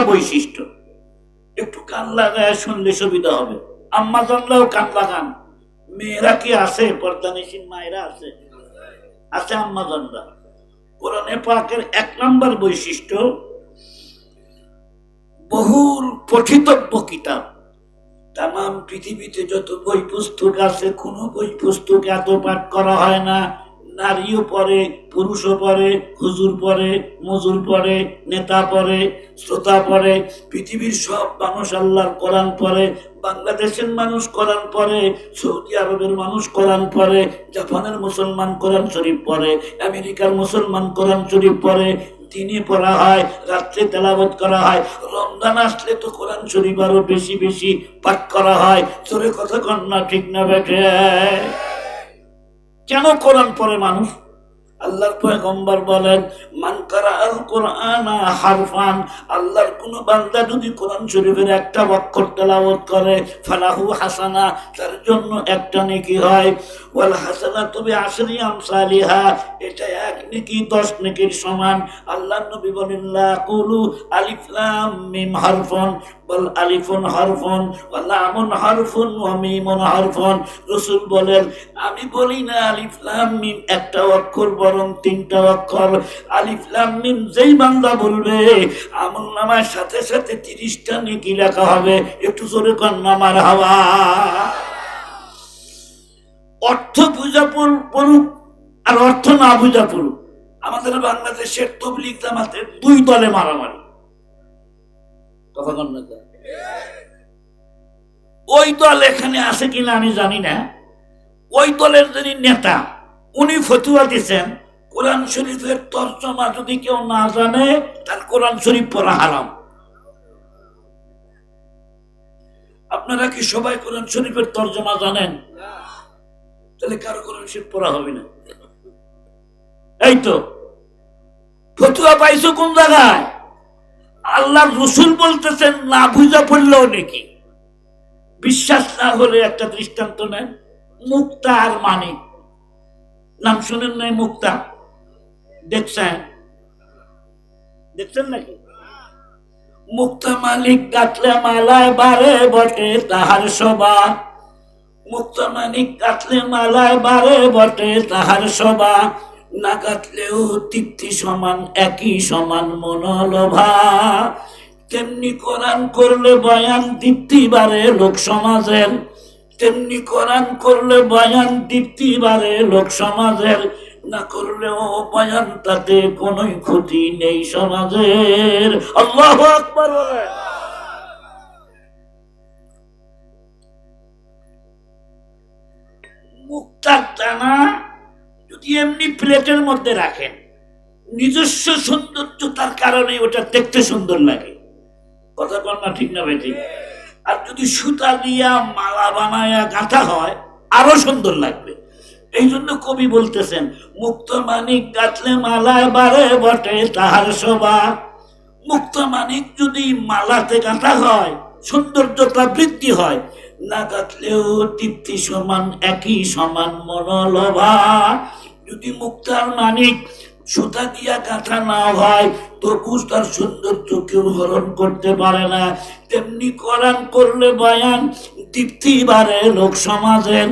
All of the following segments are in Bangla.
বৈশিষ্ট্য। একটু কান লাগায় শুনলে সুবিধা হবে। আম্মা জানলেও কান লাগান। মেয়েরা কি আছে? পর্দানিসীন মায়েরা আছে? আছে আম্মা জানরা। কোরআনে পাকের 1 নম্বর বৈশিষ্ট্য, বহুল পঠিতব্য কিতাব। তাম পৃথিবীতে যত বই পুস্তক আছে, কোন বই পুস্তক এত পাঠ করা হয় না। নারীও পড়ে, পুরুষও পড়ে, হুজুর পড়ে, মজুর পড়ে, নেতা পড়ে, শ্রোতা পড়ে। পৃথিবীর সব মানুষ আল্লাহর কোরআন পড়ে। বাংলাদেশের মানুষ কোরআন পড়ে, সৌদি আরবের মানুষ কোরআন পড়ে, জাপানের মুসলমান কোরআন শরীফ পড়ে, আমেরিকার মুসলমান কোরআন শরীফ পড়ে। দিনে পড়া হয়, রাত্রে তেলাওয়াত করা হয়। রমজান আসলে তো কোরআন শরীফ আরো বেশি বেশি পাঠ করা হয়। জোরে কথা কন না, ঠিক না বেঠে? কেন কোরআন পড়ে মানুষ? আল্লাহর পয়গম্বর বলেন, মান কারাআল কুরআনা হারফান, আল্লাহর কোন বান্দা যদি কোরআন শরীফের একটা অক্ষর তেলাওয়াত করে, ফালাহু হাসানা, তার জন্য একটা নেকি হয়। ওয়াল হাসানাতু বিআশরি আমসালিহা, এটা এক নেকি 10 নেকির সমান। আল্লাহর নবী বলেন, লা কুলু আলিফ লাম মিম হারফুন, বল আলিফুন হারফুন ওয়া লামুন হারফুন ওয়া মিমুন হারফুন। রাসূল বলেন, আমি বলি না আলিফ লাম মিম একটা অক্ষর, বরং 3টা অক্ষর। আলিফ লাম মিম যেই বান্দা বলবে, আমলনামার সাথে সাথে 30টা নেকি লেখা হবে। একটু জোরে কর না মারহাবা। অর্থ বুঝা পড়ুক আর অর্থ না বুঝা পড়ুক। আমাদের বাংলাদেশের তাবলীগ জামাতের 2 দলে মারামারি। কথা কন না? ওই দল এখানে আছে কিনা আমি জানি না। ওই দলের যিনি নেতা, উনি ফতোয়া দিয়েছেন, কোরআন শরীফের তরজমা যদি কেউ না জানে, তার কোরআন শরীফ পড়া হারাম। আপনারা কি সবাই কোরআন শরীফের তরজমা জানেন? তাহলে কারো কোরআন শরীফ পড়া হবে না। এই তো ফতোয়া পাইছো কোন জায়গায়? আল্লাহর রাসূল বলতেছেন, না বুঝা পড়লেও নাকি। বিশ্বাস না হলে একটা দৃষ্টান্ত নেন। মুক্তা আর মানিক, নাম শুনেন নাই? মুক্তা দেখছেন? দেখছেন নাকি? মুক্তা মালিক গাঁথলে মালায় বারে বটে তাহার শোভা। মুক্তা মানিক গাঁথলে মালায় বারে বটে তাহার শোভা। না গাঁথলেও তৃপ্তি সমান, একই সমান মনোলোভা। তেমনি কোরআন করলে বয়ান তৃপ্তি বাড়ে লোক সমাজের, তেমনি কোরআন করলে বয়ান তৃপ্তি বাড়ে লোক সমাজের। না করলেও বয়ান তাতে কোনো ক্ষতি নেই সমাজের। আল্লাহু আকবার বলেন। মুক্তার দানা যদি এমনি প্লেটের মধ্যে রাখেন, নিজস্ব সৌন্দর্যতার কারণে ওটা দেখতে সুন্দর লাগে। কথা বল না, ঠিক না ভাই? ঠিক। আর যদি সুতা দিয়া মালা বানায়া গাঁথা হয়, আরো সুন্দর লাগবে। এই জন্য কবি বলতেছেন, মুক্ত মানিক গাঁথলে মালায় বারে বটে তাহার শোভা। মুক্ত মানিক যদি মালাতে গাঁথা হয়, সৌন্দর্যতা বৃদ্ধি হয়। না গাঁথলেও তৃপ্তি সমান, একই সমান মনোলোভা। যদি মুক্তার মানিক সুতা দিয়া গাঁথা না হয়, তবু তার সৌন্দর্য কেউ হরণ করতে পারে না। তেমনি কোরআন করলে বয়ান তৃপ্তি বাড়ে লোক সমাজের।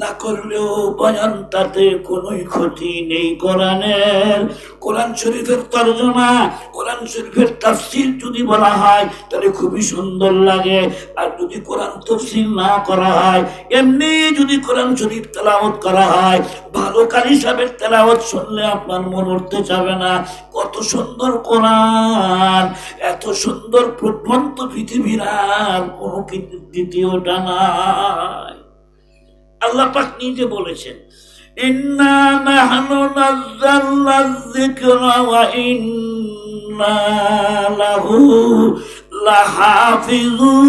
না করলেও বয়ান তাতে কোনো ক্ষতি নেই কোরআনের। কোরআন শরীফের তরজমা, কোরআন শরীফের তাফসীর যদি বলা হয়, তাহলে খুবই সুন্দর লাগে। আর যদি কোরআন তাফসীর না করা হয়, এমনি যদি কোরআন শরীফ তেলাওয়াত করা হয়, ভালো কারি সাহেবের তেলাওয়াত শুনলে আপনার মন উঠতে যাবে না। কত সুন্দর কোরআন, এত সুন্দর প্রবন্ধ পৃথিবীর আর কোনো দ্বিতীয়টা নাই। আল্লাহ পাক নিজে বলেছেন, ইন্না নাহনু নাযালনা যিকরা ওয়া ইন্না লাহু লাহাফিজুন।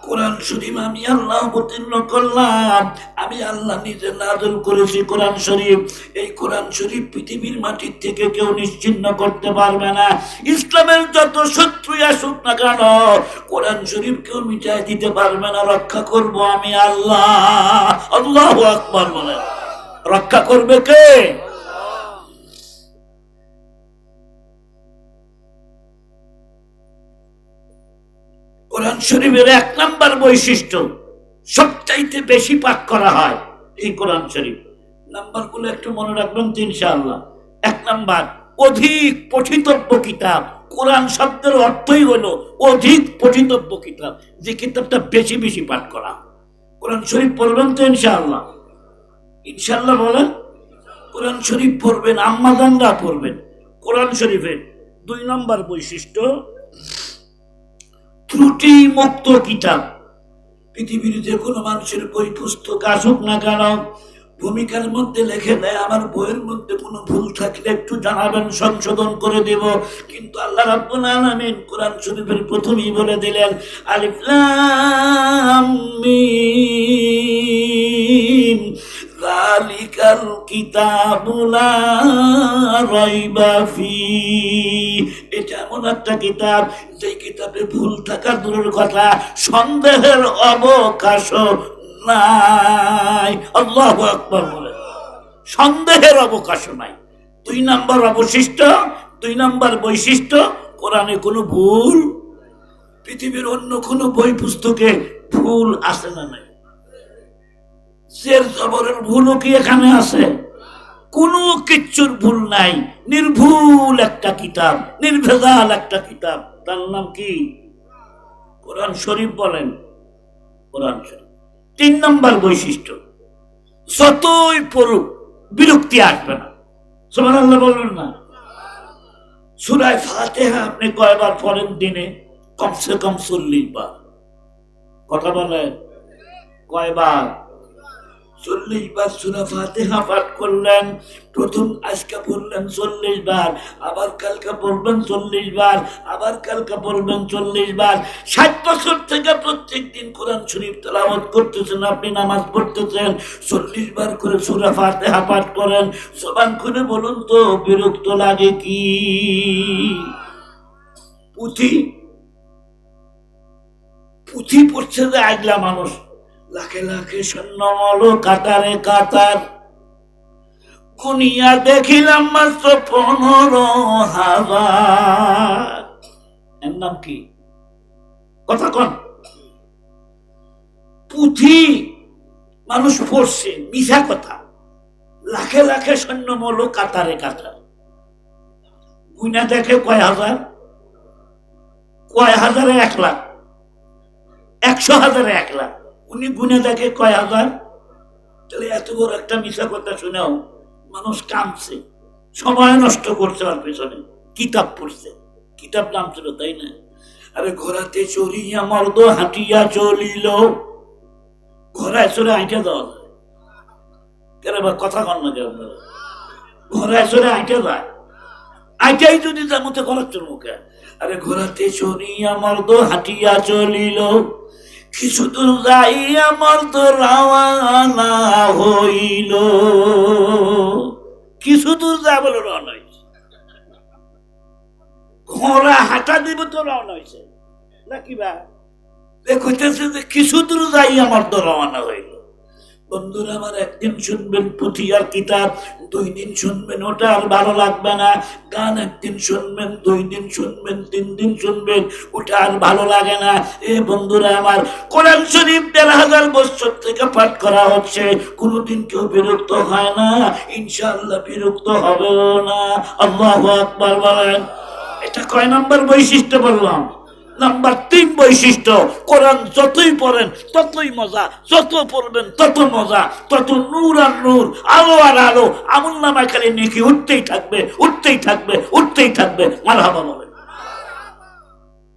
কোরআন শরীফ আমি আল্লাহ অবতীর্ণ করলাম, আমি আল্লাহ নিজে নাযিল করেছি কোরআন শরীফ। এই কোরআন শরীফ পৃথিবীর মাটির থেকে কেউ নিশ্চিহ্ন করতে পারবে না। ইসলামের যত শত্রুই আসুক না কেন, কোরআন শরীফ কেউ মিটাই দিতে পারবে না। রক্ষা করব আমি আল্লাহ। আল্লাহু আকবার বলেন। রক্ষা করবে কে? কোরআন শরীফের 1 নাম্বার বৈশিষ্ট্য, সবচাইতে বেশি পাঠ করা হয় এই কোরআন শরীফ। নাম্বারগুলো একটু মনে রাখবেন তো ইনশাআল্লাহ। 1 নাম্বার, অধিক পঠিতব্য কিতাব। কোরআন শব্দের অর্থই হলো অধিক পঠিতব্য কিতাব, যে কিতাবটা বেশি বেশি পাঠ করা। কোরআন শরীফ পড়বেন তো ইনশাআল্লাহ? ইনশাআল্লাহ বলেন। কোরআন শরীফ পড়বেন, আম্মাজানরা পড়বেন। কোরআন শরীফের 2 নম্বর বৈশিষ্ট্য, ত্রুটি মুক্ত কিতাব। পৃথিবীর যে কোনো মানুষের বই পুস্তক আসুক না কেন, ভূমিকার মধ্যে লিখে দেয় আমার বইয়ের মধ্যে কোনো ভুল থাকলে একটু জানাবেন, সংশোধন করে দেব। কিন্তু আল্লাহ রাব্বুল আলামিন কোরআন শরীফের প্রথমেই বলে দিলেন আলিফ লাম মিম যালিকাল কিতাবু লা রাইবা ফীহি। এটা এমন একটা কিতাব যে কিতাবে ভুল থাকা দূরের কথা, সন্দেহের অবকাশ নাই। আল্লাহু আকবার বলে, সন্দেহের অবকাশ নাই। 2 নম্বর অবশিষ্ট, 2 নম্বর বৈশিষ্ট্য, কোরআনে কোনো ভুল। পৃথিবীর অন্য কোনো বই পুস্তকে ভুল আছে না নাই? জের জবরের ভুলও কি এখানে আছে? কোনো কিচ্ছুর ভুল নাই। নির্ভুল একটা কিতাব, নির্ভেজাল একটা কিতাব। তার নাম কি? কোরআন শরীফ বলেন। কোরআন শরীফ 3 নম্বর বৈশিষ্ট্য, যতই পড়ুক বিরক্তি আসবে না। সুবহানাল্লাহ বলবেন না? সূরা ফাতিহা আপনি কয়বার পড়েন দিনে? কমসে কম 40 বার। কথা বলেন, কয়বার? 40 বার সূরা ফাতিহা পাঠ করলেন। প্রথম আজকে পড়লেন 40 বার, আবার কালকে পড়বেন 40 বার, আবার কালকে পড়বেন 40 বার। 60 বছর থেকে প্রত্যেক দিন কোরআন শরীফ তেলাওয়াত করতেছেন, আপনি নামাজ পড়তেছেন, 40 বার করে সূরা ফাতিহা পাঠ করেন। জবান খুলে বলুন তো, বিরক্ত লাগে কি? পুঁথি পড়ছে যে আগলা মানুষ, লাখে লাখে সৈন্যমল কাতারে কাতার, গুনিয়া দেখিলাম মাত্র 15,000। এর নাম কি? কথা কন। পুঁথি মানুষ পড়ছে, মিছা কথা। লাখে লাখে সৈন্যমল কাতারে কাতার, গুনিয়া দেখে কয় হাজার? কয় হাজারে 1 লাখ, 100,000-এ 1 লাখ। উনি গুনে দেখে কয় হাজার। তাহলে এত বড় একটা মিশা কথা শুনেও মানুষ কামছে, সময় নষ্ট করছে ওর পেছনে। কিতাব পড়ছে, কিতাব নাম ছিল, তাই না? আরে ঘোড়াতে চড়িয়া মর্দ হাঁটিয়া চলিল। ঘোড়ায় চড়ে হাঁটে দেওয়া যায় কেন? কথা কন না কেন? ঘোড়ায় চড়ে হাঁটে যায়, আইটাই যদি তার মধ্যে করাচ্ছর মুখে। আরে ঘোড়াতে চড়িয়া মর্দ হাঁটিয়া চলিল, কিছু দূর যাইয়া মর্দ রওয়ানা হইল। কিছু দূর যায় বলে রওনা হয়েছে। ঘোড়া হাঁটা দিব তো রওনা হয়েছে নাকি? বা দেখতেছে যে কিছু দূর যাইয়া মর্দ রওনা হইল। বন্ধুরা আমার, একদিন শুনবেন পুঁথি আর কিতাব, 2 দিন শুনবেন, ওটা আর ভালো লাগবে না। গান একদিন শুনবেন, 2 দিন শুনবেন, 3 দিন শুনবেন, ওটা আর ভালো লাগে না। এ বন্ধুরা আমার, কোরআন শরীফ 1,500 বছর থেকে পাঠ করা হচ্ছে, কোনোদিন কেউ বিরক্ত হয় না, ইনশাআল্লাহ বিরক্ত হবেও না। আল্লাহু আকবার বলেন। এটা কয় নম্বর বৈশিষ্ট্য বললাম? নাম্বার 3 বৈশিষ্ট্য, কোরআন যতই পড়েন ততই মজা, যত পড়বেন তত মজা, তত নূর আর নূর, আলো আর আলো। আমুলনামায় খালি নেকি উঠতেই থাকবে, উঠতেই থাকবে, উঠতেই থাকবে। মারহাবা বলেন।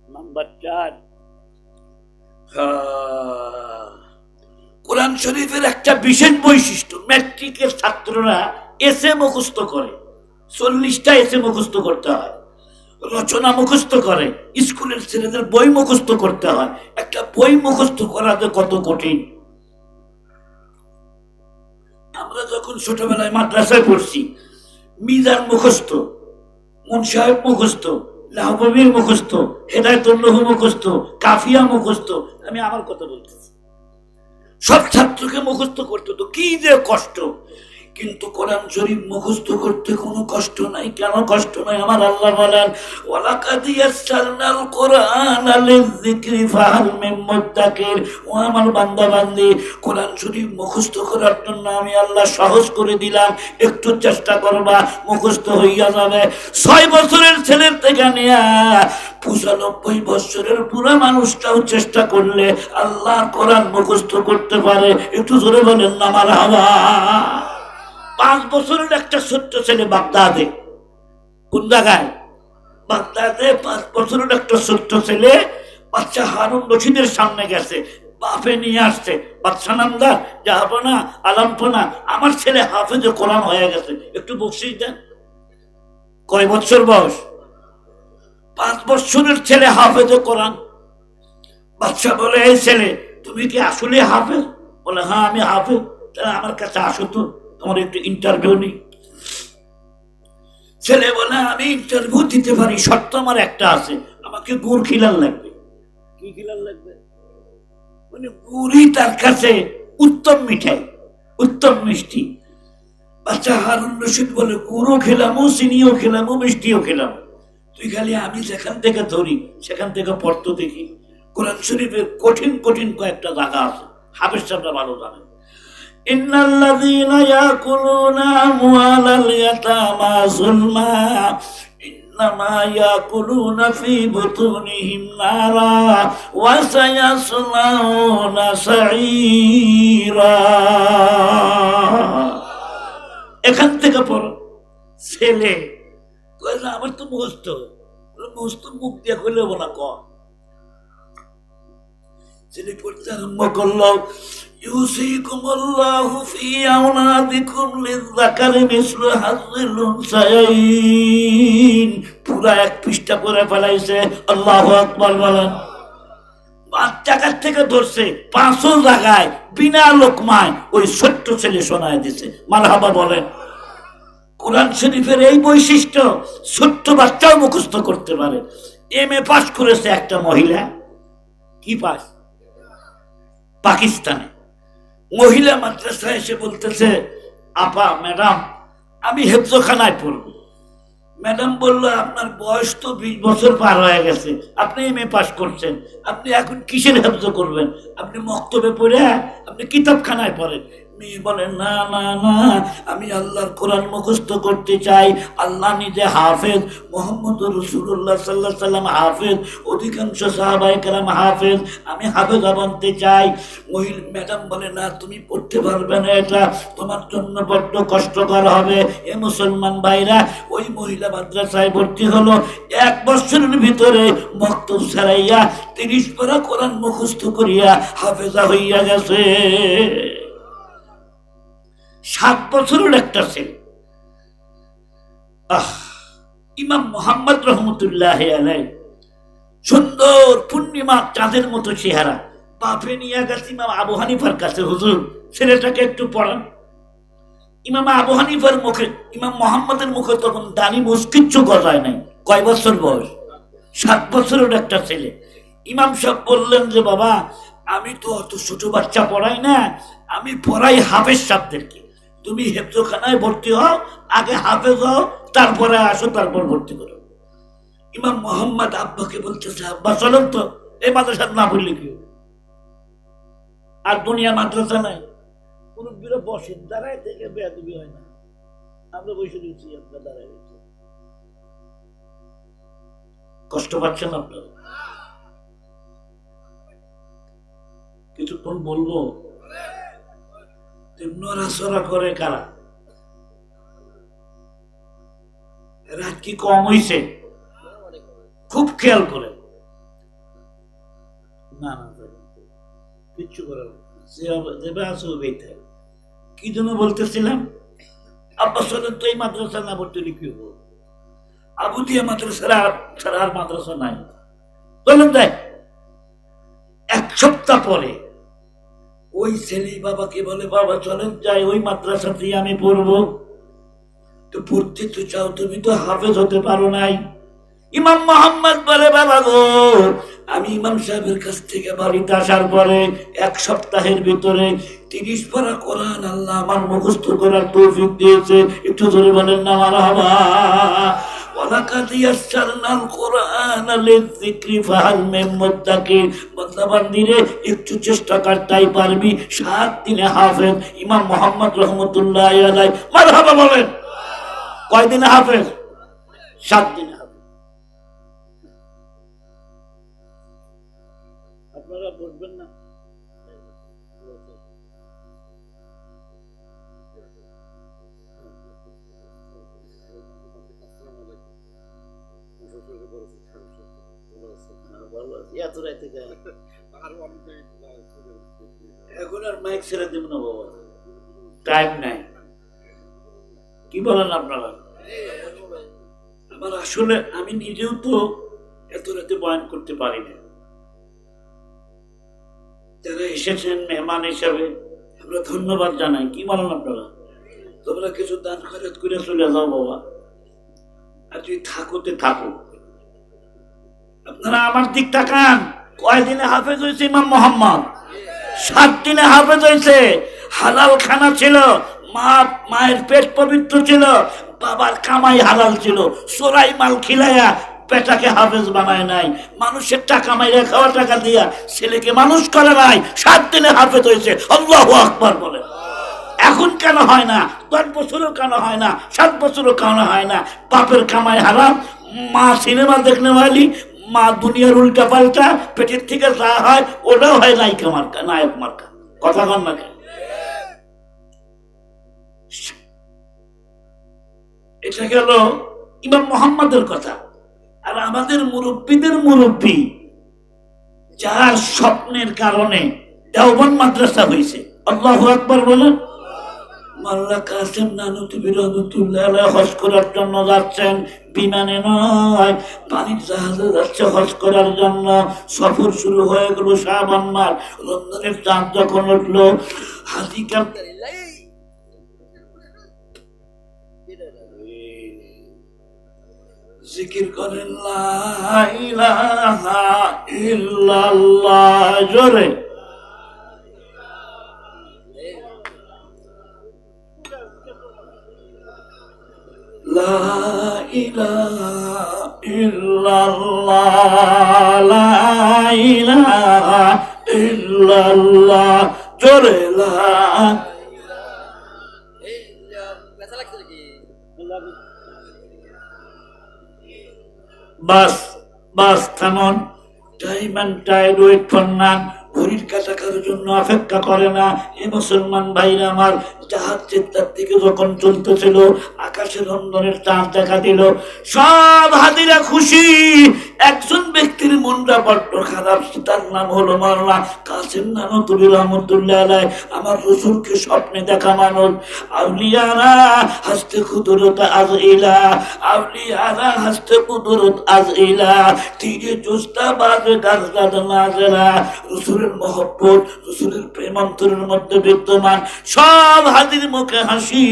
নাম্বার 4, কোরআন শরীফের একটা বিশেষ বৈশিষ্ট্য, ম্যাট্রিকের ছাত্ররা এসে মুখস্থ করে। 40টা এসে মুখস্থ করতে হয়, রচনা মুখস্থ করে। স্কুলের ছেলেদের বই মুখস্থ করতে হয়। একটা বই মুখস্থ করা যে কত কঠিন। আমরা যখন ছোটবেলায় মাদ্রাসায় পড়ছি, মিজান মুখস্থ, মুন সাহেব মুখস্থ, লাহবীর মুখস্থ, হেদায়েতুল্লাহ মুখস্থ, কাফিয়া মুখস্থ। আমি আমার কথা বলতেছি, সব ছাত্রকে মুখস্থ করতে তো কি যে কষ্ট। কিন্তু কোরআন শরীফ মুখস্থ করতে কোনো কষ্ট নাই। কেন কষ্ট নাই? আমার আল্লাহ বলেন, ওয়ালাকাদ ইয়াসসারনাল কুরআনা লিযিকরি ফাহাল মিন মুদ্দাকির। ও আমার বান্দা বান্দি, কোরআন শরীফ মুখস্থ করার জন্য আমি আল্লাহ সহজ করে দিলাম। একটু চেষ্টা করবা, মুখস্থ হইয়া যাবে। 6 বছরের ছেলের থেকে নিয়ে 95 বছরের বুড়া মানুষটাও চেষ্টা করলে আল্লাহ কোরআন মুখস্থ করতে পারে। একটু জোরে বলেন না মারহাবা। 5 বছরের একটা ছোট্ট ছেলে বাগদাদে, কোন জায়গায়? বাগদাদে 5 বছরের একটা ছোট্ট ছেলে বাচ্চা হারুন রশিদের সামনে গেছে, বাপে নিয়ে আসছে। বাচ্চা নামদার যাবো না, আলামপো না, আমার ছেলে হাফেজ কোরআন হয়ে গেছে, একটু বকশিশ দেন। কয় বছর বয়স? 5 বছরের ছেলে হাফেজ কোরআন। বাচ্চা বলে, এই ছেলে তুমি কি আসলে হাফেজ? বলে, হ্যাঁ আমি হাফেজ। তাহলে আমার কাছে আসো তো, তোমার একটু ইন্টারভিউ নেই। ছেলে বলে, আমি ইন্টারভিউ দিতে পারি, শর্ত আমার একটা আছে, আমাকে গুড় খিলান লাগবে। কি খিলান লাগবে? মানে গুড়ই তার কাছে উত্তম মিঠাই, উত্তম মিষ্টি। বাচ্চা হারুন রশিদ বলে, গুড়ও খেলামো, চিনিও খেলামো, মিষ্টিও খেলাম, তুই খালি আমি যেখান থেকে ধরি সেখান থেকে পড়তো দেখি। কোরআন শরীফের কঠিন কঠিন কয়েকটা জায়গা আছে, হাফেজ সাহেবরা ভালো জানেন। ইন্নাল্লাযীনা ইয়াকুলুনা আমওয়ালাল ইয়াতামা যুলমা ইন্নামা ইয়াকুলুনা ফী বুতুনিহিম নারা ওয়া সায়াসলাউনা সাঈরা। এখান থেকে পড়ো। ছেলে আমার তো মুখস্থ, মুখস্থ মুখ দিয়ে করলে বলা কম। ছেলে পড়তে আরম্ভ করলো, ইউসিকুমুল্লাহু ফি আওলাদিকুম লিযযাকারি মিসলু হাযযিল উনসায়াইন। পুরা 1 পৃষ্ঠা করে ফেলাইছে। আল্লাহু আকবার বলেন। 5 জায়গার থেকে ধরছে, 5 জায়গায় বিনা লোকমায় ওই ছোট্ট ছেলে শোনায় দিছে। মারহাবা বলেন। কোরআন শরীফের এই বৈশিষ্ট্য ছোট্ট বাচ্চাও মুখস্থ করতে পারে। MA পাস করেছে একটা মহিলা। কি পাস? পাকিস্তানে। মহিলা মাদ্রাসায় এসে বলতেছে, আপা ম্যাডাম আমি হেফজখানায় পড়ব। ম্যাডাম বলল, আপনার বয়স তো 20 বছর পার হয়ে গেছে, আপনি MA পাস করছেন, আপনি এখন কিসের হেফজ করবেন? আপনি মক্তবে পড়ে আপনি কিতাবখানায় পড়েন। মেয়ে বলে, না না না, আমি আল্লাহর কোরআন মুখস্থ করতে চাই। আল্লাহ নিজে হাফেজ, মুহাম্মদুর রাসূলুল্লাহ সাল্লাল্লাহু আলাইহি ওয়াসাল্লাম হাফেজ, অধিকাংশ সাহাবায়ে কেরাম হাফেজ, আমি হাফেজ বানতে চাই। মহিলা ম্যাডাম বলে, না তুমি পড়তে পারবে না, এটা তোমার জন্য বড্ড কষ্টকর হবে। এ মুসলমান ভাইরা, ওই মহিলা মাদ্রাসায় ভর্তি হলো। 1 বছরের ভিতরে মক্তব ছাড়াইয়া 30 পারা কোরআন মুখস্থ করিয়া হাফেজা হইয়া গেছে। 7 বছরের একটা ছেলে। ইমাম মুহাম্মদ রহমতুল্লাহি আলাইহি, সুন্দর পূর্ণিমা চাঁদের মতো চেহারা। বাপে নিয়ে গেছে ইমাম আবু হানিফার কাছে, হুজুর ছেলেটাকে একটু পড়ান। ইমাম আবু হানিফার মুখে, ইমাম মুহাম্মদের মুখে তখন দাড়ি মুছ কিচ্ছু গজায় নাই। কয় বছর বয়স? 7 বছরের একটা ছেলে। ইমাম সাহেব বললেন যে, বাবা আমি তো অত ছোট বাচ্চা পড়াই না, আমি পড়াই হাফেজ সাহেবদেরকে। তুমি হেফজখানায় ভর্তি হও, আগে হাফেজ হও, তারপরে আসো, তারপর ভর্তি করো। ইমাম মোহাম্মদ আব্বাকে বলতেছে, আব্বা চলেন তো, এই মাদ্রাসা না পড়লে কি আর দুনিয়া মাদ্রাসা নাই। মুরব্বীরা বসেন, দাঁড়ায় থেকে বেয়াদবি হয় না। আমরা বসে দিচ্ছি, আপনারা দাঁড়ায় রয়েছে। কষ্ট পাচ্ছেন আপনারা? কিছুক্ষণ বলবো। নড়াচড়া করে কারা? রাত কি কম হইছে? খুব খেয়াল করে। না না কিচ্ছু করার যেভাবে আছে ওইটাই। কি জন্য বলতেছিলাম? আব্বা চলেন তো, এই মাদ্রাসা না ভর্তি হলে কি হবো? আবু দিয়া মাদ্রাসা ছাড়া আর মাদ্রাসা নাই। চলেন দেখ। 1 সপ্তাহ পরে ওই ছেলে বাবাকে বলে, বাবা চলেন যাই, ওই মাদ্রাসাতেই আমি পড়বো। তো পড়তে তো চাও, তুমি তো হাফেজ হতে পারো নাই। ইমাম মোহাম্মদ বলে, বাবা গো আমি ইমাম সাহেবের কাছ থেকে বাড়িতে আসার পরে 1 সপ্তাহের ভিতরে 30 পারা কোরআন আল্লাহ আমার মুখস্থ করার তৌফিক দিয়েছে। একটু জোরে বলেন না মারহাবা। ওয়ালাকাদ ইয়াসসারনাল কোরআনা লিযিকরি ফাহাল মিন মুদ্দাকির। বান্দা বান্দিরে একটু চেষ্টা কর, তাই পারবি। 7 দিনে হাফেজ ইমাম মুহাম্মদ রহমাতুল্লাহি আলাইহি। মারহাবা বলেন। কয় দিনে হাফেজ? 7 দিনে হাফেজ। আপনারা বুঝবেন না? এখন আর মাইক ছেড়ে দিব না বাবা, টাইম নাই। কি বলেন আপনারা? আমার আসলে আমি নিজেও তো এত রাতে বয়ান করতে পারি না। যারা এসেছেন মেহমান হিসাবে আমরা ধন্যবাদ জানাই। কি বলেন আপনারা? তোমরা কিছু দান খরচ করে চলে যাও বাবা, আর যদি থাকোতে থাকো। আপনারা আমার দিক তাকান। কয়দিনে হাফেজ হয়েছে ইমাম মোহাম্মদ? 7 দিনে হাফেজ হয়েছে। হালাল খানা ছিল, মায়ের পেট পবিত্র ছিল, বাবার কামাই হালাল ছিল। চোরাই মাল খিলাইয়া পেটাকে হাফেজ বানায় নাই। মানুষের টাকা মাইরা খাওয়া টাকা দিয়া ছেলেকে মানুষ করে নাই। 7 দিনে হাফেজ হয়েছে। আল্লাহু আকবার বলে। এখন কেন হয় না? 10 বছরও কেন হয় না? 7 বছরও কেন হয় না? বাপের কামাই হারাম, মা সিনেমা দেখলে হয়নি, মা দুনিয়ার উল্টা পাল্টা, পেটের থেকে যা হয় ওটাও হয় নায়িকা মার্কা, নায়ক মার্কা। কথা কন না? এটা গেল ইমাম মোহাম্মদের কথা। আর আমাদের মুরব্বীদের মুরব্বী, যার স্বপ্নের কারণে দেওবন্দ মাদ্রাসা হয়েছে। আল্লাহু আকবার বলেন। মাওলানা কাসেম নানুতুবি রহমাতুল্লাহ আলাইহি হজ করার জন্য যাচ্ছেন, বিমানে নয় পানির জাহাজে যাচ্ছে হজ করার জন্য। সফর শুরু হয়ে গেল শাবান মাস। রমজানের চাঁদ যখন উঠলো, হাজি জিকির করেন লা ইলাহা ইল্লাল্লাহ, জোরে। লা ইলাহা ইল্লাল্লাহ, লা ইলাহা ইল্লাল্লাহ, জোরে। লা বাস বাস থামন। Time and tide wait for none. ঘড়ির কাটা কারোর জন্য অপেক্ষা করে না। এ মুসলমান ভাইরা আমার, জাহাজ চেত্তার দিকে যখন চলতেছিল, আকাশে রমজানের চাঁদ দেখা দিল। সব হাজিরা খুশি। একজন ব্যক্তির মনটা বড্ড খারাপ, তার নাম হলো মাওলানা কাসেম নানুতুবি রহমাতুল্লাহ আলাইহি। আমার রাসূলকে স্বপ্নে দেখা মানুষ। আউলিয়ারা হাসতে কুদরত আজ ইলা, আউলিয়ারা হাসতে কুদরত আজ ইলা, তীরে জোস্তা বাজে গাছ গাছ নাজেলা। রাসূলের মহব্বত, রাসূলের প্রেম অন্তরের মধ্যে বিদ্যমান। সব হাজির মুখে হাসি।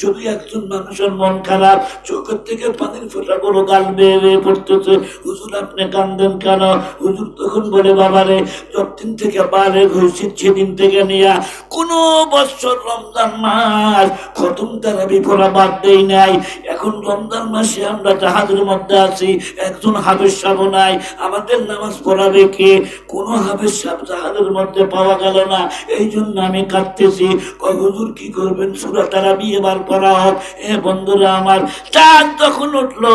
শুধু একজন মানুষের মন খারাপ, চোখের থেকে পানির ফোঁটা বড় গাল বেয়ে বেয়ে পড়তেছে। হুজুর আপনি কান্দেন কেন? হুজুর তখন বলে, বাবারে যতদিন থেকে বালেগ হয়েছি সেদিন থেকে নিয়ে কোনো বছর রমজান মাস খতম তারাবি পড়া বাদ দেই নাই। এখন রমজান মাসে আমরা জাহাজের মধ্যে আছি, একজন হাফেজ সাহেব নাই। আমাদের নামাজ পড়াবে কে? কোনো হাফেজ সাহেব জাহাজের মধ্যে পাওয়া গেল না। এই জন্য আমি কাঁদতেছি। কয় হুজুর কি করবেন? সূরা তারাবি এবার পড়া হোক। বন্ধুরা আমার, চাঁদ যখন উঠলো,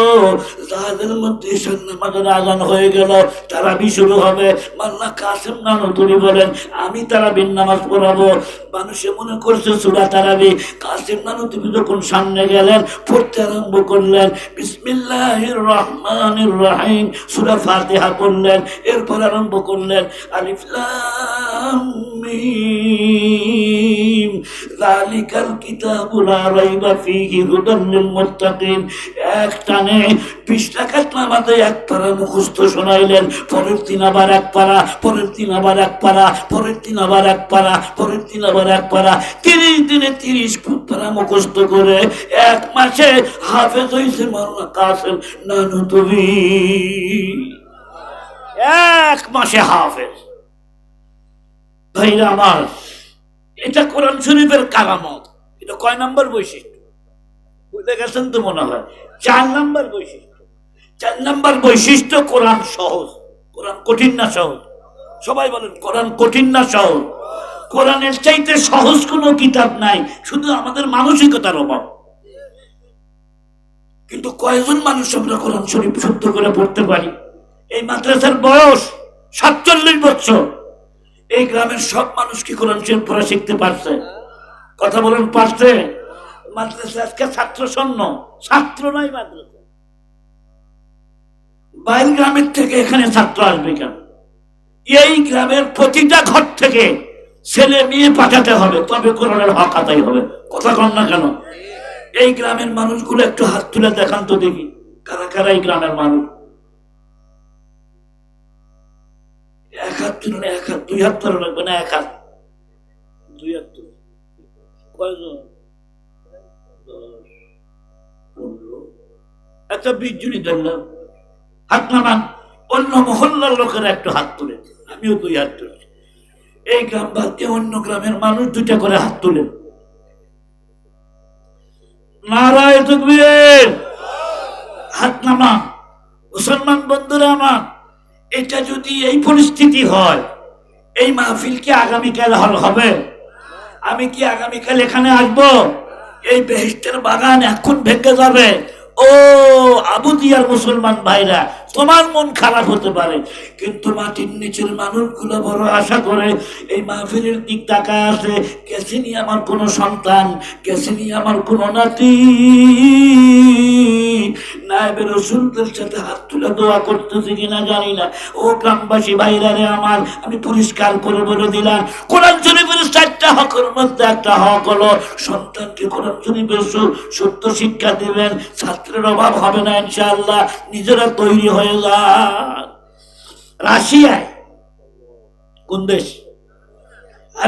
জাহাজের মধ্যে ঈশান নামাজের আজান হয়ে গেল, তারাবি শুরু হবে। মাওলানা কাসেম নানুতুবি বলেন, আমি তারাবির নামাজ পড়াবো। মানুষে মনে করছে সূরা তারাবি। কাসেম নানুতুবি যখন সামনে গেলেন, পড়তে আরম্ভ করলেন। বিসমিল্লাহির রহমানির রহিম, সূরা ফাতিহা পড়লেন। এরপর আরম্ভ করলেন আলিফ লাম মিম যালিকাল কিতাবু লা রাইবা ফীহি হুদাল লিল মুত্তাকিন। এক টানে 20 রাকাত নামাজে এক পারা মুখস্থ শোনাইলেন। পরের দিন আবার এক পারা, পরের দিন আবার এক পারা, পরের দিন আবার এক পারা, পরের দিন আবার এক পারা। 30 দিনে 30 পারা মুখস্থ করে 1 মাসে হাফেজ হয়েছে মাওলানা কাসেম নানুতুবি। এক মাসে হাফেজ। ভাইরা আমার, এটা কোরআন শরীফের কারামত। এটা কয় নম্বর বৈশিষ্ট্য বুঝতে গেছেন তো মনে হয়? 4 নম্বর বৈশিষ্ট্য। 4 নম্বর বৈশিষ্ট্য, কোরআন সহজ। কোরআন কঠিন না সহজ? সবাই বলেন কোরআন কঠিন না সহজ? কোরআনের চাইতে সহজ কোনো কিতাব নাই, শুধু আমাদের মানসিকতার অভাব। কিন্তু কয়জন মানুষ আমরা কোরআন শরীফ শুদ্ধ করে পড়তে পারি? এই মাদ্রাসার বয়স 47 বছর। এই গ্রামের সব মানুষ কি কোরআন শরীফ পড়া শিখতে পারছে? কথা বলেন, পারছে? মাদ্রাসা আজকে ছাত্র শূন্য, ছাত্র নাই মাদ্রাসা। বাইরের গ্রামের থেকে এখানে ছাত্র আসবে কেন? এই গ্রামের প্রতিটা ঘর থেকে ছেলে মেয়ে পাঠাতে হবে, তবে কোরআনের হক আদায় হবে। কথা কন না কেন? এই গ্রামের মানুষগুলো একটু হাত তুলে দেখান তো দেখি, কারা কারা এই গ্রামের মানুষ? এক হাত তুলে, এক হাত, 2 হাত ধরে লাগবে না, এক হাত, 2 হাত তুলে। কয়জন? 10, 15, আচ্ছা 20 জনই ধরলাম। হাত নামান। অন্য মহল্লার লোকেরা একটু হাত তুলে, আমিও 2 হাত তুলে। এই গ্রাম বাদ দিয়ে অন্য গ্রামের মানুষ 2টা করে হাত তুলে। নারায়ে তাকবীর। হাত নামা। মুসলমান বন্ধুরা আমার, এটা যদি এই পরিস্থিতি হয়, এই মাহফিল কি আগামীকাল হবে? আমি কি আগামীকাল এখানে আসবো? এই বেহেশতের বাগান এখন ভেঙে যাবে। ও আবুদিয়ার মুসলমান ভাইরা, তোমার মন খারাপ হতে পারে, কিন্তু মাটির নিচের মানুষগুলো বড় আশা করে এই মাহফিলের দিক তাকায় আছে। গেছেনি আমার কোনো সন্তান, গেছেনি আমার কোনো নাতি, নায়েবে রাসূলদের সাথে হাত তুলে দোয়া করতেছে কিনা জানি না। ও গ্রামবাসী ভাইরা রে আমার, আমি পরিষ্কার করে বলে দিলাম, কোরআন শরীফের 4টা হকের মধ্যে একটা হক হলো সন্তানকে কোরআন শরীফের সত্য শিক্ষা দিবেন। ছাত্রের অভাব হবে না ইনশাআল্লাহ। নিজেরা তৈরি হয়ে যান। রাশিয়ায়, কোন দেশ?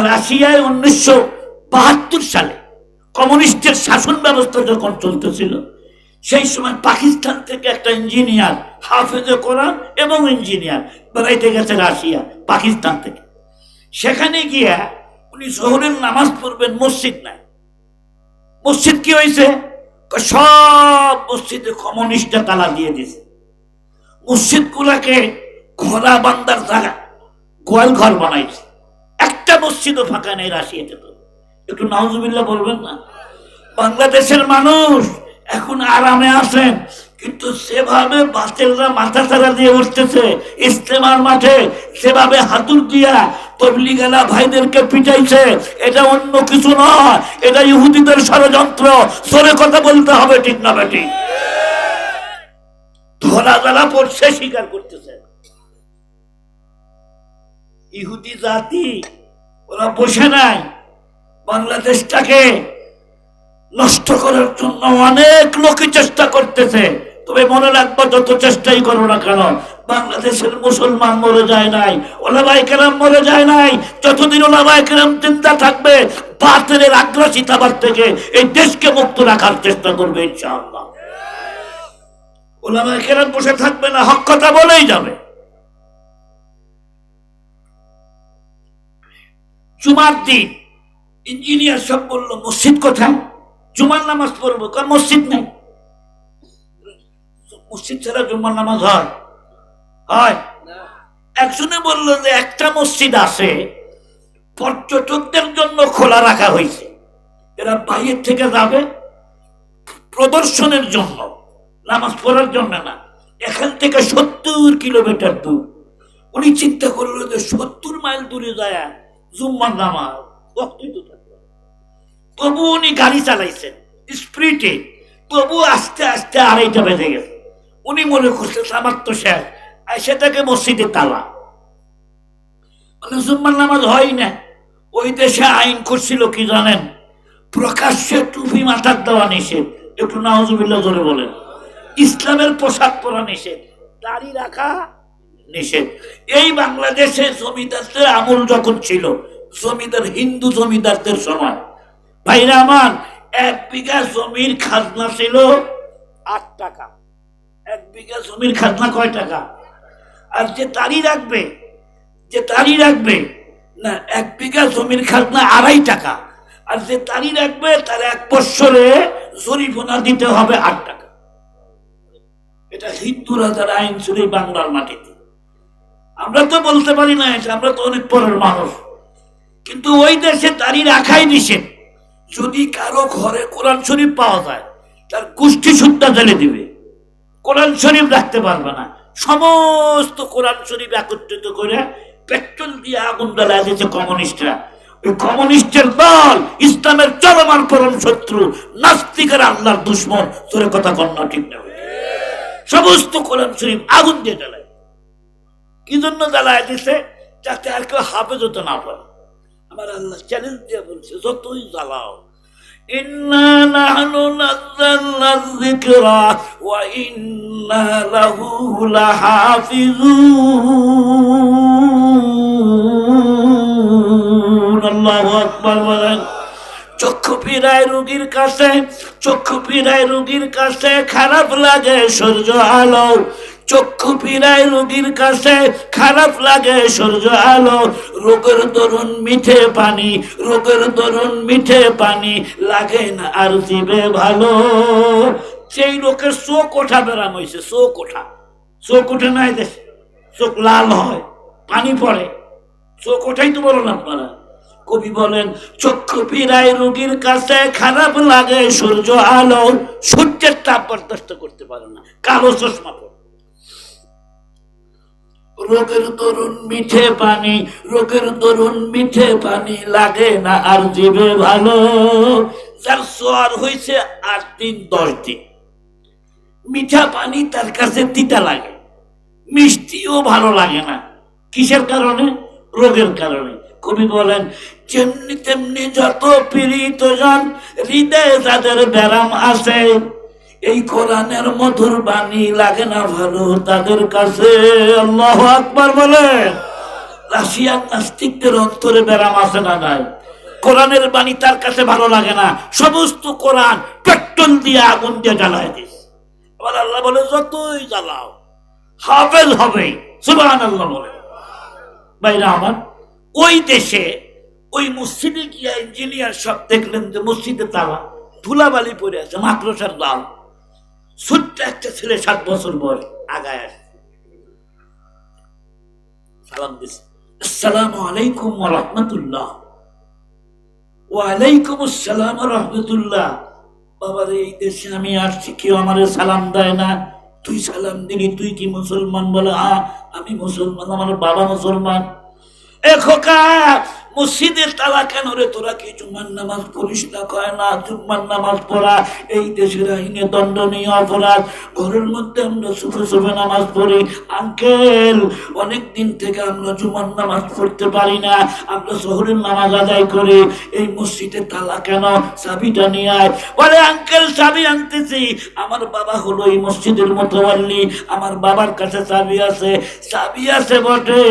রাশিয়ায় 1972 সালে কমিউনিস্টের শাসন ব্যবস্থা যখন চলতেছিল, সেই সময় পাকিস্তান থেকে একটা ইঞ্জিনিয়ার, হাফেজে কোরআন এবং ইঞ্জিনিয়ার বেড়াইতে গেছে রাশিয়া, পাকিস্তান থেকে। সেখানে গিয়া উনি জোহরের নামাজ পড়বেন, মসজিদ নাই। মসজিদ কি হয়েছে? সব মসজিদে কমিউনিস্টরা তালা দিয়ে দিছে। মসজিদ গুলাকে ঘোড়া বান্দার জায়গা, গোয়াল ঘর বানাইছে। একটা মসজিদও ফাঁকা নেই রাশিয়াতে। তো একটু নাউজুবিল্লাহ বলবেন না? বাংলাদেশের মানুষ এখন আরামে আছেন, কিন্তু সেভাবে বাতিলরা মাথা ছাড়া দিয়ে উঠতেছে ইস্তেমার মাঠে, সেভাবে হাতুর দিয়া তবলিগালা ভাইদেরকে পিটাইছে, এটা অন্য কিছু নয়, এটা ইহুদিদের ষড়যন্ত্র। সরে কথা বলতে হবে, ঠিক না বেটি? ধরা জ্বালা পড়ছে, স্বীকার করতেছে। ইহুদি জাতি ওরা বসে নাই, বাংলাদেশটাকে নষ্ট করার জন্য অনেক লোকই চেষ্টা করতেছে। তবে মনে রাখবো, যত চেষ্টাই করো না কেন, বাংলাদেশের মুসলমান মরে যায় নাই, ওলামায়ে কেরাম মরে যায় নাই। যতদিন ওলামায়ে কেরাম চিন্তা থাকবে, বাতিলের আগ্রাসিতাবাদ থেকে এই দেশকে মুক্ত রাখার চেষ্টা করবে ইনশাআল্লাহ। ওলামায়ে কেরাম বসে থাকবে না, হক কথা বলেই যাবে। জুমার দিন ইঞ্জিনিয়ার সব বললো, মসজিদ কোথায়? জুমার নামাজ পড়বো, কারণ মসজিদ নাই। মসজিদ ছাড়া জুমার নামাজ হয়? একজনে বললো যে একটা মসজিদ আছে, পর্যটকদের জন্য খোলা রাখা হয়েছে, এরা বাইরের থেকে যাবে প্রদর্শনের জন্য, নামাজ পড়ার জন্য না। এখান থেকে 70 কিলোমিটার দূর। উনি চিন্তা করলো যে 70 মাইল দূরে যায় জুম্মার নামাজ, তবু উনি গাড়ি চালাইছেন স্পিডে, তবু আস্তে আস্তে 2:30 বেজে গেছে। উনি মনে করছেন আমার তো শেষ, সেটাকে মসজিদে তালা, মানে জুম্মার নামাজ হয় না। ওই দেশে আইন করছিল কি জানেন? প্রকাশ্যে টুপি মাথার দেওয়া নিষেধ। একটু নাউজুবিল্লাহ জোরে বলেন। ইসলামের পোশাক পরা নিষেধ, দাড়ি রাখা নিষেধ। এই বাংলাদেশে জমিদারদের আমল যখন ছিল, জমিদার হিন্দু জমিদারদের সময়, ভাইরা আমার, 1 বিঘা জমির খাজনা ছিল 8 টাকা। 1 বিঘা জমির খাজনা কয় টাকা? আর যে দাড়ি রাখবে, যে দাড়ি রাখবে না 1 বিঘা জমির খাজনা 2.5 টাকা, আর যে দাড়ি রাখবে তার 1 বছরে জরিমানা দিতে হবে 8 টাকা। এটা হিন্দুরা যারা আইন ছিল বাংলার মাটিতে। আমরা তো বলতে পারি না এটা, আমরা তো অনেক পরের মানুষ, কিন্তু ওই দেশে দাড়ি রাখাই নিষেধ। যদি কারো ঘরে কোরআন শরীফ পাওয়া যায় তার গোষ্ঠী সুদ্ধা জ্বালিয়ে দিবে, কোরআন শরীফ রাখতে পারবে না। সমস্ত কোরআন শরীফ একত্রিত করে পেট্রোল দিয়ে আগুন জ্বালায় দিয়েছে কমিউনিস্টরা। ওই কমিউনিস্টের দল ইসলামের চরমান পরম শত্রু, নাস্তিকের আল্লাহর দুশ্মন। তোর কথা কন্যা ঠিক না, সমস্ত কোরআন শরীফ আগুন দিয়ে জ্বালায়। কি জন্য জ্বালায় দিছে? যাতে আর কেউ হাফেজ হতে না পারে। আমার আল্লাহ চ্যালেঞ্জ দিয়ে বলছে যতই জ্বালাও, ইন্না নাহনু নাযালনা যিকরা ওয়া ইন্না লাহু লাহাফিজুন। আল্লাহু আকবার বলেন। চক্ষু পীড়ায় রোগীর কাছে, চক্ষু পীড়ায় রোগীর কাছে খারাপ লাগে সূর্য আলো। চক্ষু পীড়ায় রোগীর কাছে খারাপ লাগে সূর্য আলো। রোগের দরুন মিঠে পানি, রোগের দরুন মিঠে পানি লাগে না আর জিবে ভালো। সেই লোকের চোখ ওঠা বেরাম হয়েছে, চোখ ওঠা, চোখ ওঠে নাই দেশে, চোখ লাল হয়, পানি পড়ে, চোখ ওঠাই তো বলো না আপনারা। কবি বলেন চক্ষু পীড়ায় রোগীর কাছে খারাপ লাগে সূর্য আলো। সূর্যের তাপ বরদাস্ত করতে পারে না, কালো চশমা পড়ে। রোগের দরুন মিঠে পানি, রোগের দরুন মিঠে পানি লাগে না আর জিবে ভালো। যার জ্বর হয়েছে 8 দিন 10 দিন, মিঠা পানি তার কাছে তিতা লাগে, মিষ্টিও ভালো লাগে না। কিসের কারণে? রোগের কারণে। কবি বলেন যেমনি তেমনি যত পীড়িত জন হৃদয়ে যাদের ব্যারাম আছে, এই কোরআনের মধুর বাণী লাগে না ভালো তাদের কাছে। আল্লাহু আকবার বলেন। রাশিয়ার নাস্তিকদের অন্তরে ব্যারাম আছে না নাই? কোরআনের বাণী তার কাছে ভালো লাগে না, সমস্ত কোরআন পেট্রোল দিয়ে আগুন দিয়ে জ্বালায় দিস। আবার আল্লাহ বলে যতই জ্বালাও হাফেজ হবে। সুবহানাল্লাহ বলে। ভাইরা আমার, ওই দেশে ওই মসজিদে গিয়া ইঞ্জিনিয়ার সব দেখলেন যে মসজিদে তালা, ধুলাবালি পড়ে আছে, মাদ্রাসার দাল। ছোট্ট একটা ছেলে 7 বছর বয়স আগায় আসে, সালাম দিছে, আসসালামু আলাইকুম ওয়া রাহমাতুল্লাহ। ওয়া আলাইকুম আসসালাম ওয়া রাহমাতুল্লাহ। বাবারে এই দেশে আমি আসছি, কেউ আমারে সালাম দেয় না, তুই সালাম দিলি, তুই কি মুসলমান? বলে হ্যাঁ আমি মুসলমান, আমার বাবা মুসলমান। এ খোকা, মসজিদের তালা কেন রে? তোরা কি জুম্মার নামাজ পড়িস না? কয় না, জুম্মার নামাজ পড়া এই দেশের আইনে দণ্ডনীয় অপরাধ। ঘরের মধ্যে আমরা সুফে সুফে নামাজ পড়ি। আঙ্কেল, অনেক দিন থেকে আমরা জুম্মার নামাজ পড়তে পারি না, আমরা শহরের নামাজ আদায় করি। এই মসজিদের তালা কেন? চাবিটা নিয়ে আয়। বলে আঙ্কেল চাবি আনতেছি, আমার বাবা হলো এই মসজিদের মুতাওয়াল্লি, আমার বাবার কাছে চাবি আছে। চাবি আছে বটে,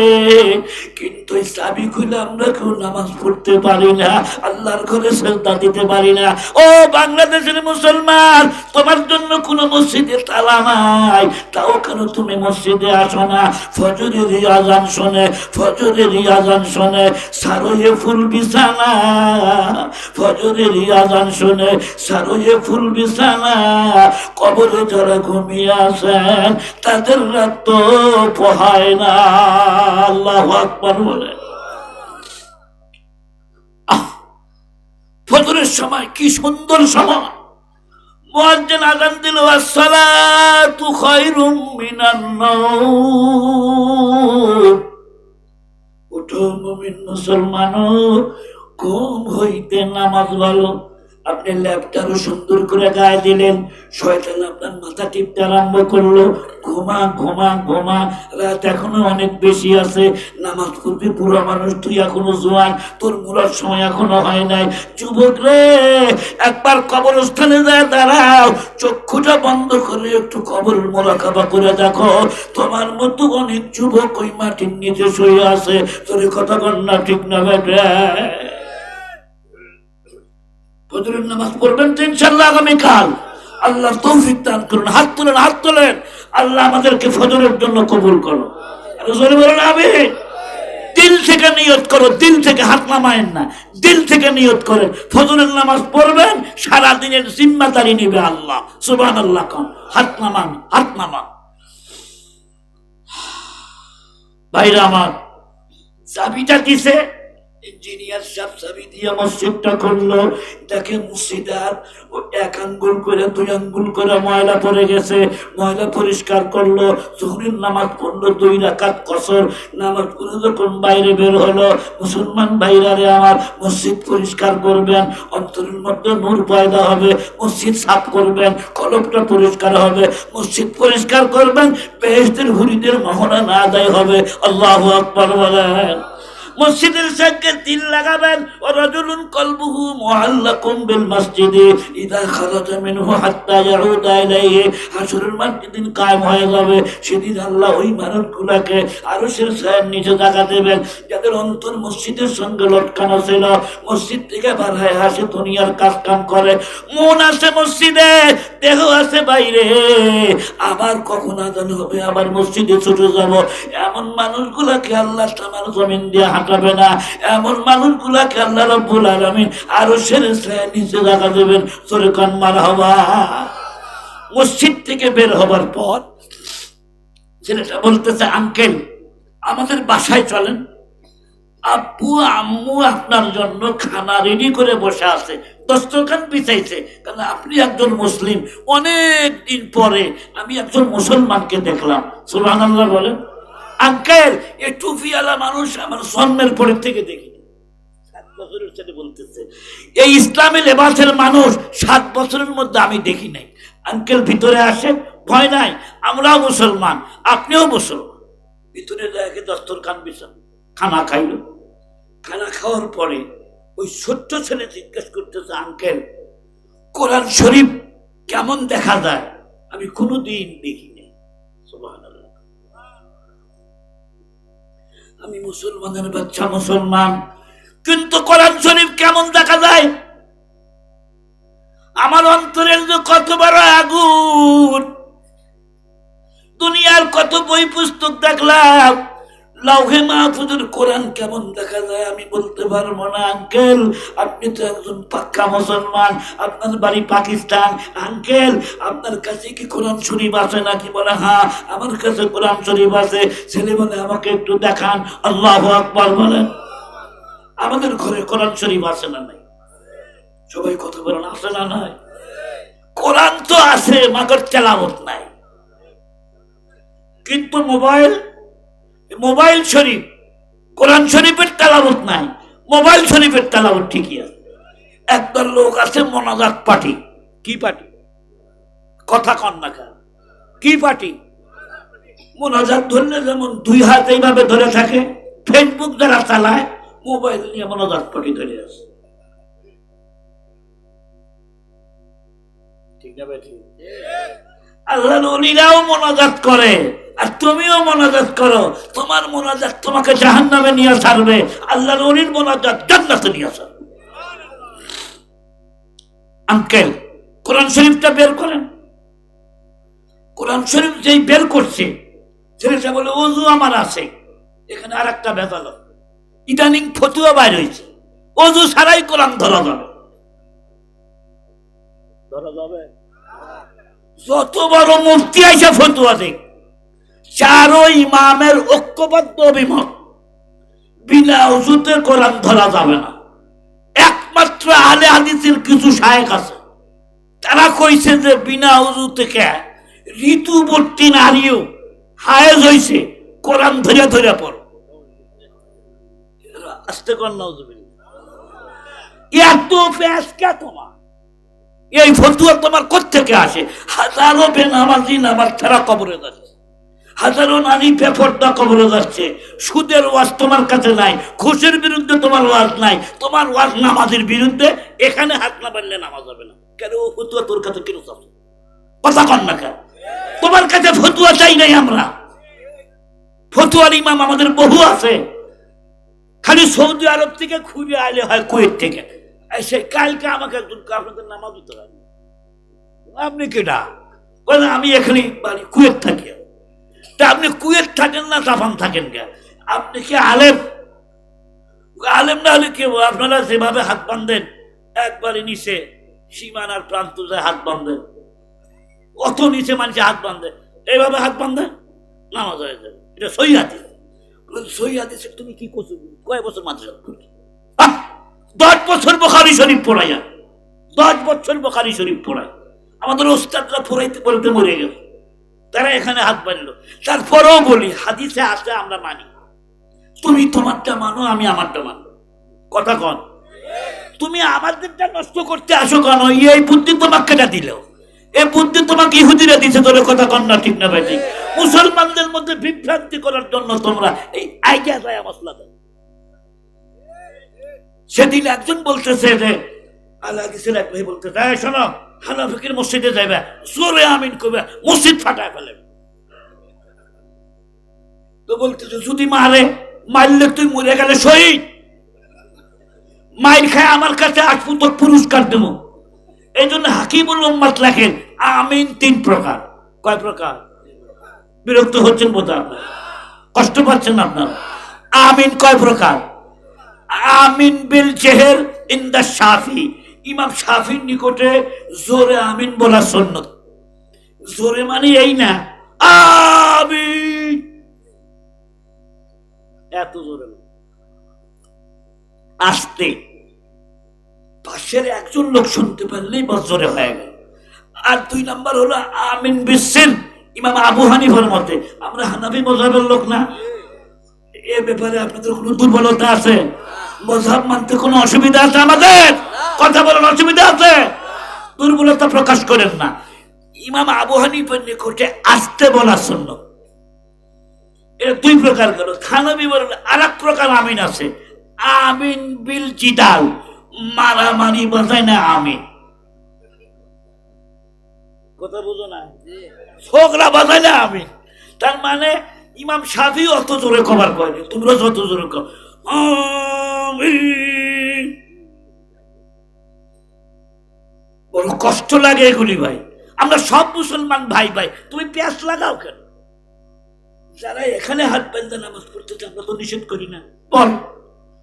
কিন্তু এই চাবি খুলে আমরা নামাজ পড়তে পারি না, আল্লাহর ঘরে সেজদা দিতে পারি না। ও বাংলাদেশের মুসলমান, তোমার জন্য কোন মসজিদে তালা নাই, তাও কেন তুমি মসজিদে আসো না? ফজরের আযান শুনে, ফজরের আযান শুনে সারোয়ে ফুল বিছানা, ফজরের আযান শুনে সারোয়ে ফুল বিছানা। কবরে যারা ঘুমিয়ে আছেন তাদের রাত তো পোহায় না। আল্লাহু আকবার বলে। ফজরের সময় কি সুন্দর সময়, মুয়াজ্জিন আযান দিল, আসসালাতু খায়রুম মিনান নাওম। ওঠো মুমিন মুসলমান, ঘুম হইতে নামাজ ভালো। আপনি ল্যাপটারও সুন্দর করে গায়ে দিলেন, শয়তান আপনার মাথা টিপতে আরম্ভ করলো, ঘুমা ঘুমা ঘুমা, রাত এখনো অনেক বেশি আছে, নামাজ পড়বি পুরো মানুষ, তুই এখনো জোয়ান, তোর মরার সময় এখনো হয় নাই। যুবক রে, একবার কবরস্থানে যায় দাঁড়াও, চক্ষুটা বন্ধ করে একটু কবরের মোরাকাবা করে দেখো, তোমার মতো অনেক যুবক ওই মাটির নিচে শুয়ে আছে। তোর কথা বল না, ঠিক না বেটা? ফজরের নামাজ পড়বেন তো ইনশাআল্লাহ আগামীকাল। আল্লাহ তৌফিক দান করুন। হাত তোলেন, হাত তোলেন। আল্লাহ আমাদেরকে ফজরের জন্য কবুল করো। জোরে বলেন আমিন। দিল থেকে নিয়ত করো, দিল থেকে হাত নামায়েন না, দিল থেকে নিয়ত করেন ফজরের নামাজ পড়বেন, সারা দিনের জিম্মাদারি নিবে আল্লাহ। সুবহানাল্লাহ। হাত নামান, হাত নামান। ভাইরা আমার, চাবিটা দিছে ইঞ্জিনিয়ার সাহেব, চাবি দিয়ে মসজিদটা করলো। দেখে মসজিদার ও 1 আঙ্গুল করে 2 আঙ্গুল করে ময়লা পড়ে গেছে, ময়লা পরিষ্কার করলো। জোহরের নামাজ পড়লো 2 রাকাত কসর নামাজ পড়ে যখন বাইরে বের হলো, মুসলমান ভাইরা রে আমার, মসজিদ পরিষ্কার করবেন, অন্তরের মধ্যে নূর পয়দা হবে, মসজিদ সাফ করবেন, কলবটা পরিষ্কার হবে, মসজিদ পরিষ্কার করবেন, বেহেশতের হুরিদের মহড়া না আদায় হবে। আল্লাহু আকবার বলেন। মসজিদের সঙ্গে দিল লাগাবেন। ও রাজুলুন কলবুহু মুআল্লাকুম বিল মসজিদে ইযা খারাজা মিনহু হাত্তা ইয়াউদা ইলাইহি। হাসরের মাঠ যেদিন কায়েম হয়ে যাবে, সেদিন আল্লাহ ওই মানুষগুলোকে আরশের ছায়ার নিচে জায়গা দেবেন, যাদের অন্তর মসজিদের সঙ্গে লটকানো ছিল, মসজিদ থেকে বার হয়ে আসে দুনিয়ার কাজ কাম করে, মন আছে মসজিদে, দেহ আছে বাইরে। আবার কখন আজান হবে, আবার মসজিদে ছুটে যাব, এমন মানুষগুলোকে আল্লাহ তাআলা জমিন দিয়ে হাঁটাবে না। এমন মানুষগুলাকে আল্লাহ রাব্বুল আলামিন আরশের ছায়ার নিচে জায়গা দেবেন। জোরে কান মারহাবা। মসজিদ থেকে বের হবার পর ছেলেটা বলতেছে, আঙ্কেল আমাদের বাসায় চলেন, আব্বু আম্মু আপনার জন্য খানা রেডি করে বসে আছে, দস্তরখান বিছাইছে। কারণ আপনি একজন মুসলিম, অনেক দিন পরে আমি একজন মুসলমানকে দেখলাম। সুবহানাল্লাহ বলেন। আঙ্কেল এই টুপিওয়ালা মানুষ আমার জন্মের পরের থেকে দেখিনি। 7 বছরের ছেলে বলতেছে, এই ইসলামী লেবাসের মানুষ 7 বছরের মধ্যে আমি দেখি নাই। আঙ্কেল ভিতরে আসেন, ভয় নাই, আমরাও মুসলমান, আপনিও মুসলমান। ভিতরে দেখে দস্তরখান বিছানো, খানা খাইল। খানা খাওয়ার পরে ওই ছোট্ট ছেলে জিজ্ঞেস করতেছে, আঙ্কেল কোরআন শরীফ কেমন দেখা যায়? আমি কোনোদিন দেখিনি। সুবহানাল্লাহ। আমি মুসলমানের বাচ্চা, মুসলমান, কিন্তু কোরআন শরীফ কেমন দেখা যায়? আমার অন্তরের যে কত বড় আগুন, দুনিয়ার কত বই পুস্তক দেখলাম, লাউহে মাহফুজের কোরআন কেমন দেখা যায় আমি বলতে পারবো না। আঙ্কেল আপনি তো একজন পাক্কা মুসলমান, আপনার বাড়ি পাকিস্তান, আঙ্কেল আপনার কাছে কি কোরআন শরীফ আছে নাকি? বলে হ্যাঁ আমার কাছে কোরআন শরীফ আছে। ছেলে বলে আমাকে একটু দেখান। আল্লাহু আকবার বলেন। আমাদের ঘরে কোরআন শরীফ আছে না নাই? সবাই কথা বলেন, আছে না নাই? কোরআন তো আছে, মাগর তেলাওয়াত নাই। কিন্তু মোবাইল শরীফ, কোরআন শরীফের তেলাওয়াত নাই, মোবাইল শরীফের তেলাওয়াত ঠিকই আছে। একদল লোক আছে মোনাজাত পার্টি। কি পার্টি? কথা কন না কেন? কি পার্টি? মোনাজাত ধরলে যেমন 2 হাত এইভাবে ধরে থাকে, ফেসবুক যারা চালায় মোবাইল নিয়ে মোনাজাত পার্টি ধরে আছে। ঠিক না বেঠিক? আল্লাহর ওলিরাও মোনাজাত করে, আর তুমিও মোনাজাত করো। তোমার মোনাজাত তোমাকে জাহান্নামে নিয়ে ছাড়বে, আল্লাহর ওলির মোনাজাত জান্নাতে নিয়ে ছাড়বে। আঙ্কেল কোরআন শরীফটা বের করেন। কোরআন শরীফ যেই বের করছে, ছেলেটা বলে ওযু আমার আছে। এখানে আর একটা ভেজাল, ইদানিং ফতুয়া বাইর হয়েছে, ওযু ছাড়াই কোরআন ধরা যাবে। ধরা যাবে? যত বড় মুফতি আইসা ফতুয়া দেখ, 4 ইমামের ঐক্যবদ্ধ অভিমত, বিনা ওযুতে কোরআন ধরা যাবে না। একমাত্র আহলে হাদিসের কিছু শায়েখ আছে, তারা কইছে যে বিনা ওযু থেকে ঋতুবর্তী নারীও হায়েজ হইছে, কোরআন ধরে ধরে পড়ো। আস্তে কর নাউযুবিল্লাহ। এত পেশকা তোমার, এই ফতুয়া তোমার কোত্থেকে আসে? হাজারো বেনামাজি নামাজ ছাড়া কবরে যাচ্ছে, হাজারো নারী বেপরদা কবরে যাচ্ছে। সুদের ওয়াজ তোমার কাছে নাই, ঘুষের বিরুদ্ধে তোমার ওয়াজ নাই, তোমার ওয়াজ নামাজের বিরুদ্ধে। এখানে হাত না বানলে নামাজ হবে না। কেন ও ফতুয়া তোর কাছে কেন চাচ্ছে? কথা কন না কেন? তোমার কাছে ফতুয়া চাই নাই আমরা। ফতুয়ার ইমাম আমাদের বহু আছে, খালি সৌদি আরব থেকে ঘুরে আইলে হয়, কুয়েত থেকে। সে কালকে আমাকে একজন আপনাদের নামাজ দিতে হয়, আপনি কেটা? আমি এখানে বাড়ি কুয়েত থাকি। তা আপনি কুয়েত থাকেন না জাপান থাকেন কে? আপনি কি আলেম? আলেম না হলে কি আপনারা যেভাবে হাত বাঁধেন একবারে নিচে সীমানার প্রান্ত যায় হাত বাঁধেন, অত নিচে মানুষে হাত বাঁধে, এইভাবে হাত বাঁধে নামাজ হয়ে যাবে। এটা সহি হাদিস। সহি হাদিসে তুমি কি করছো? কয় বছর মাদ্রাসা করছো? 10 বছর বুখারী শরীফ পড়াইয়া, 10 বছর বুখারী শরীফ পড়ায়। আমাদের ওস্তাদরা পড়াইতে বলতে মরে গেল, তারা এখানে হাত বাঁধলো। তারপরেও বলি হাদিসে আসে আমরা মানি। তুমি তোমারটা মানো, আমি আমারটা মানো। কথা কন। তুমি আমাদেরটা নষ্ট করতে আসো কেন? এই বুদ্ধি তোমাকে কেটা দিল? এই বুদ্ধি তোমাকে ইহুদিরা দিছে। তোর কথা কন না ঠিক না ভাই? ঠিক। মুসলমানদের মধ্যে বিভ্রান্তি করার জন্য তোমরা এই আইডিয়া যায় মশলা দেয়। সেদিন একজন বলতেছে যে আল্লাহ হাদিসের এক ভাই বলতেছে, শোনো হানাফির মসজিদে যাইবে, জোরে আমিন করবে, মসজিদ ফাটায় ফেলে। তো বলতেছে যদি মারলে তুই মরে গেলে শহীদ, মাইর খায় আমার কাছে আসবো তোর পুরস্কার দেবো। এই জন্য হাকিমুল উম্মাত লেখেন আমিন 3 প্রকার। কয় প্রকার? বিরক্ত হচ্ছেন বোধহয় আপনার, কষ্ট পাচ্ছেন আপনার। আমিন কয় প্রকার? আমিন বিল জেহের ইনদা শাফি। ইমাম শাফির নিকটে জোরে আমিন বলা সুন্নাত। জোরে মানে এই না আমিন, এত জোরে না, আস্তে। পাশের একজন লোক শুনতে পারলেই বস জোরে হয়ে গেল। আর 2 নাম্বার হলো আমিন বিসির। ইমাম আবু হানিফার মতে, আমরা হানাফি মাযহাবের লোক না, এ ব্যাপারে আপনাদের কোনো দুর্বলতা আছে? মাযহাব মানতে কোনো অসুবিধা আছে আমাদের? কথা বলার অসুবিধা আছে? দুর্বলতা প্রকাশ করেন না। ইমাম আবু হানিফার নিকটে আস্তে বলা সুন্নাত। এটা 2 প্রকার গেল। থানবী বলেন আরেক প্রকার আমিন আছে, আমিন বিল জিদাল, মারামারি বাজায় না আমিন। কথা বুঝো না? ঝগড়া বাজায় না আমিন। তার মানে ইমাম শাফি অত জোরে কভার করেনি, তোমরা যত জোরে কর আমিন। বড় কষ্ট লাগে এগুলি ভাই। আমরা সব মুসলমান ভাই ভাই, তুমি পেঁয়াজ লাগাও কেন? যারা এখানে হাত বেঁধে নামাজ পড়তে আমরা তো নিষেধ করি না। বল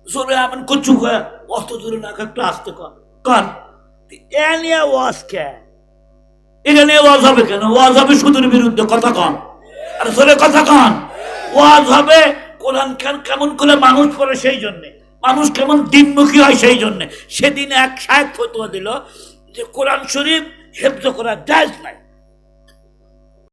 জোরে আমিন কচু খায়, অত জোরে না একটু আসতে কর। এ নিয়ে ওয়াজ কে? এটা নিয়ে ওয়াজ হবে কেন? ওয়াজ হবে সুদের বিরুদ্ধে। কথা কন। আর জোরে কথা কন। ওয়াজ হবে কোরআন কেমন করে মানুষ পড়ে সেই জন্যে, মানুষ কেমন দিনমুখী হয় সেই জন্যে। সেদিন এক শায়েখ ফতোয়া দিল যে কোরআন শরীফ হেফজ করা জায়েজ নাই।